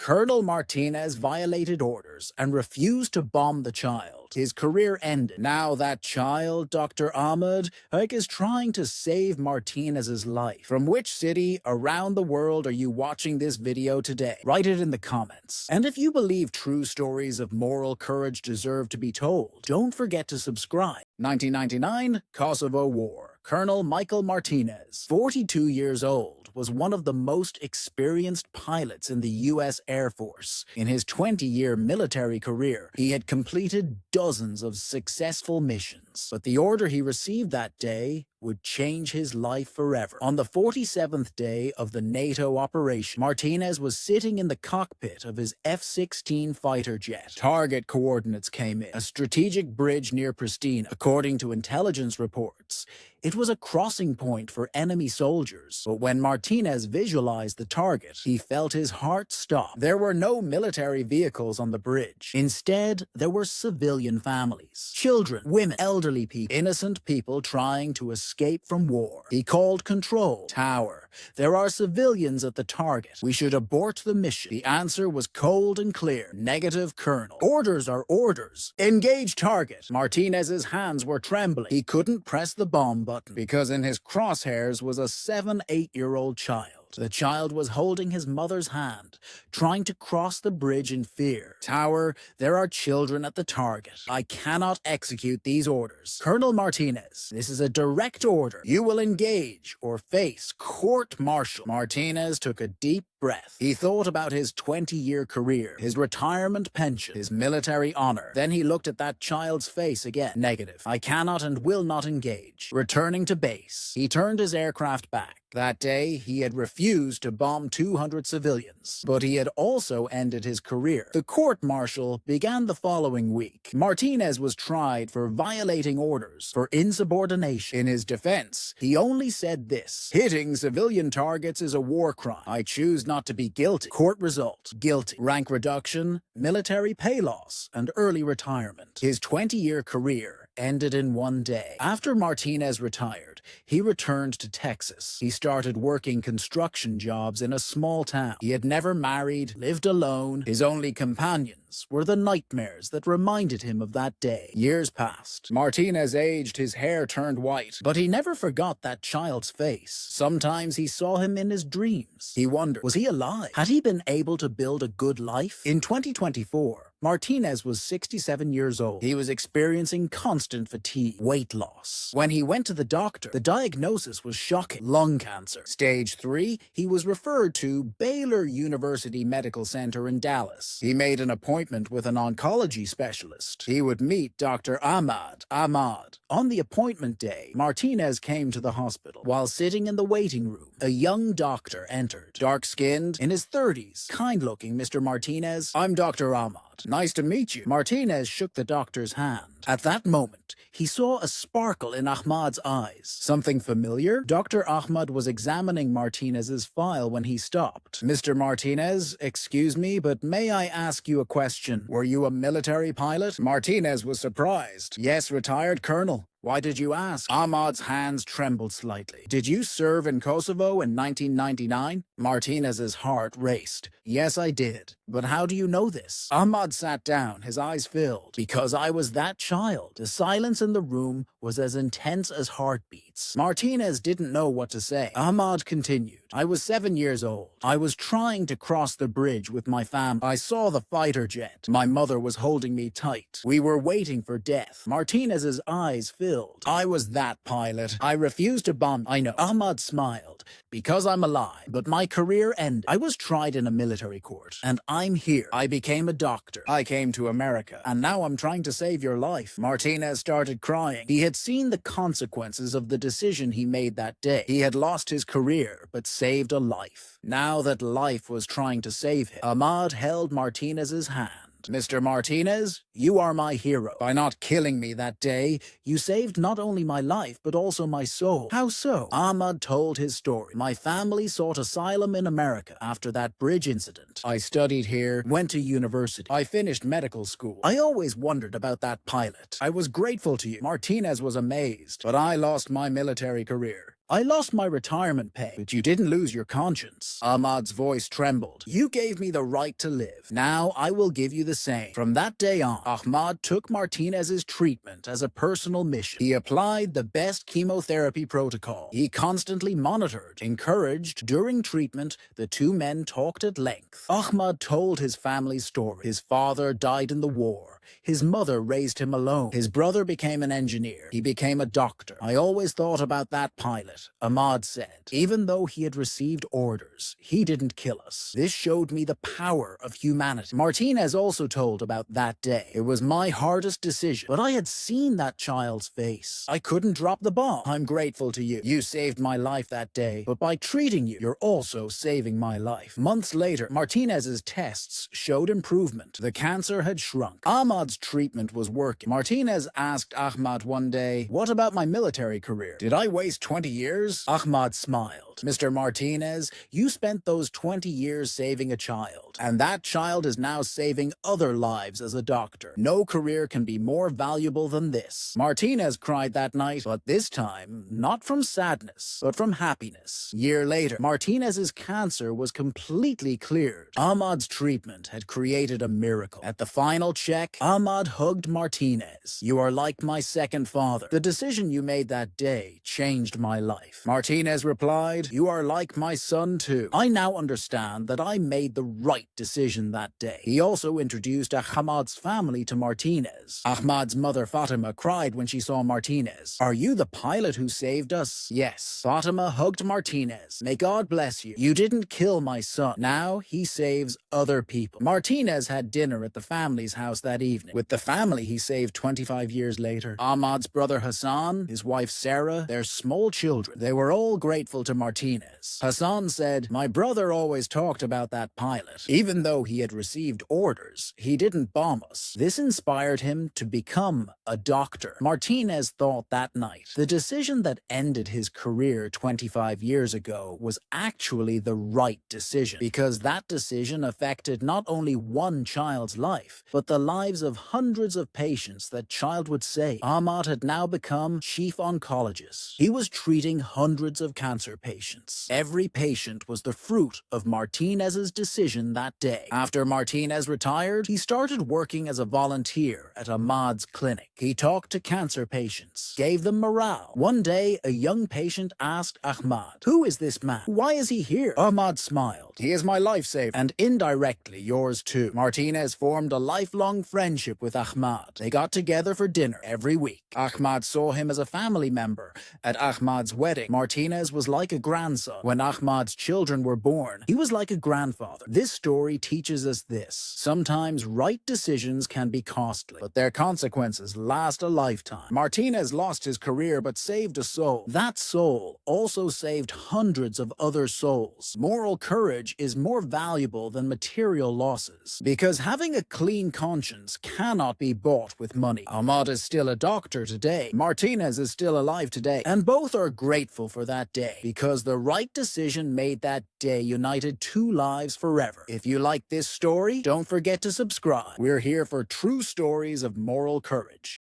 Colonel Martinez violated orders and refused to bomb the child. His career ended. Now that child, Dr. Ahmad, is trying to save Martinez's life. From which city around the world are you watching this video today? Write it in the comments. And if you believe true stories of moral courage deserve to be told, don't forget to subscribe. 1999, Kosovo War. Colonel Michael Martinez, 42 years old, was one of the most experienced pilots in the U.S. Air Force. In his 20-year military career, he had completed dozens of successful missions. But the order he received that day would change his life forever. On the 47th day of the NATO operation, Martinez was sitting in the cockpit of his F-16 fighter jet. Target coordinates came in, a strategic bridge near Pristina. According to intelligence reports, it was a crossing point for enemy soldiers. But when Martinez visualized the target, he felt his heart stop. There were no military vehicles on the bridge. Instead, there were civilian families, children, women, elderly people, innocent people trying to escape from war. He called control. Tower, there are civilians at the target. We should abort the mission. The answer was cold and clear. Negative, Colonel. Orders are orders. Engage target. Martinez's hands were trembling. He couldn't press the bomb button because in his crosshairs was a 7-8-year-old child. The child was holding his mother's hand, trying to cross the bridge in fear. Tower, there are children at the target. I cannot execute these orders. Colonel Martinez, this is a direct order. You will engage or face court-martial. Martinez took a deep breath. He thought about his 20-year career, his retirement pension, his military honor. Then he looked at that child's face again. Negative. I cannot and will not engage. Returning to base, he turned his aircraft back. That day, he had refused to bomb 200 civilians, but he had also ended his career. The court-martial began the following week. Martinez was tried for violating orders, for insubordination. In his defense, he only said this: hitting civilian targets is a war crime. I choose not to be guilty. Court result: guilty. Rank reduction, military pay loss, and early retirement. His 20-year career ended in one day. After Martinez retired, he returned to Texas. He started working construction jobs in a small town. He had never married, lived alone. His only companions were the nightmares that reminded him of that day. Years passed. Martinez aged, his hair turned white, but he never forgot that child's face. Sometimes he saw him in his dreams. He wondered, was he alive? Had he been able to build a good life? In 2024, Martinez was 67 years old. He was experiencing constant fatigue, weight loss. When he went to the doctor, the diagnosis was shocking: lung cancer. Stage 3, he was referred to Baylor University Medical Center in Dallas. He made an appointment with an oncology specialist. He would meet Dr. Ahmad. On the appointment day, Martinez came to the hospital. While sitting in the waiting room, a young doctor entered. Dark-skinned, in his 30s, kind-looking Mr. Martinez. I'm Dr. Ahmad. Nice to meet you. Martinez shook the doctor's hand. At that moment, he saw a sparkle in Ahmad's eyes. Something familiar? Dr. Ahmad was examining Martinez's file when he stopped. Mr. Martinez, excuse me, but may I ask you a question? Were you a military pilot? Martinez was surprised. Yes, retired colonel. Why did you ask? Ahmad's hands trembled slightly. Did you serve in Kosovo in 1999? Martinez's heart raced. Yes, I did. But how do you know this? Ahmad sat down, his eyes filled. Because I was that child. The silence in the room was as intense as heartbeats. Martinez didn't know what to say. Ahmad continued. I was 7 years old. I was trying to cross the bridge with my family. I saw the fighter jet. My mother was holding me tight. We were waiting for death. Martinez's eyes filled. I was that pilot. I refused to bomb. I know. Ahmad smiled. Because I'm alive. But my career ended. I was tried in a military court. And I'm here. I became a doctor. I came to America. And now I'm trying to save your life. Martinez started crying. He had seen the consequences of the decision he made that day. He had lost his career, but saved a life. Now that life was trying to save him, Ahmad held Martinez's hand. Mr. Martinez, you are my hero. By not killing me that day, you saved not only my life, but also my soul. How so? Ahmad told his story. My family sought asylum in America after that bridge incident. I studied here, went to university. I finished medical school. I always wondered about that pilot. I was grateful to you. Martinez was amazed, but I lost my military career. I lost my retirement pay, but you didn't lose your conscience. Ahmad's voice trembled. You gave me the right to live. Now I will give you the same. From that day on, Ahmad took Martinez's treatment as a personal mission. He applied the best chemotherapy protocol. He constantly monitored, encouraged. During treatment, the two men talked at length. Ahmad told his family's story. His father died in the war. His mother raised him alone. His brother became an engineer. He became a doctor. I always thought about that pilot, Ahmad said. Even though he had received orders, he didn't kill us. This showed me the power of humanity. Martinez also told about that day. It was my hardest decision, but I had seen that child's face. I couldn't drop the bomb. I'm grateful to you. You saved my life that day, but by treating you, you're also saving my life. Months later, Martinez's tests showed improvement. The cancer had shrunk. Ahmad's treatment was working. Martinez asked Ahmad one day, "What about my military career? Did I waste 20 years?" Ahmad smiled. "Mr. Martinez, you spent those 20 years saving a child, and that child is now saving other lives as a doctor. No career can be more valuable than this." Martinez cried that night, but this time, not from sadness, but from happiness. A year later, Martinez's cancer was completely cleared. Ahmad's treatment had created a miracle. At the final check, Ahmad hugged Martinez. "You are like my second father. The decision you made that day changed my life." Martinez replied, "You are like my son too. I now understand that I made the right decision that day." He also introduced Ahmad's family to Martinez. Ahmad's mother Fatima cried when she saw Martinez. "Are you the pilot who saved us?" "Yes." Fatima hugged Martinez. "May God bless you. You didn't kill my son. Now he saves other people." Martinez had dinner at the family's house that evening. With the family he saved 25 years later. Ahmad's brother Hassan, his wife Sarah, their small children, they were all grateful to Martinez. Hassan said, "My brother always talked about that pilot. Even though he had received orders, he didn't bomb us." This inspired him to become a doctor. Martinez thought that night, the decision that ended his career 25 years ago was actually the right decision, because that decision affected not only one child's life, but the lives of hundreds of patients that child would save. Ahmad had now become chief oncologist. He was treating hundreds of cancer patients. Every patient was the fruit of Martinez's decision that day. After Martinez retired, he started working as a volunteer at Ahmad's clinic. He talked to cancer patients, gave them morale. One day, a young patient asked Ahmad, "Who is this man? Why is he here?" Ahmad smiled. "He is my lifesaver, and indirectly yours too." Martinez formed a lifelong friendship with Ahmad. They got together for dinner every week. Ahmad saw him as a family member. At Ahmad's wedding, Martinez was like a grandson. When Ahmad's children were born, he was like a grandfather. This story teaches us this. Sometimes right decisions can be costly, but their consequences last a lifetime. Martinez lost his career but saved a soul. That soul also saved hundreds of other souls. Moral courage is more valuable than material losses, because having a clean conscience cannot be bought with money. Ahmad is still a doctor today. Martinez is still alive today. And both are grateful for that day, because the right decision made that day united two lives forever. If you like this story, don't forget to subscribe. We're here for true stories of moral courage.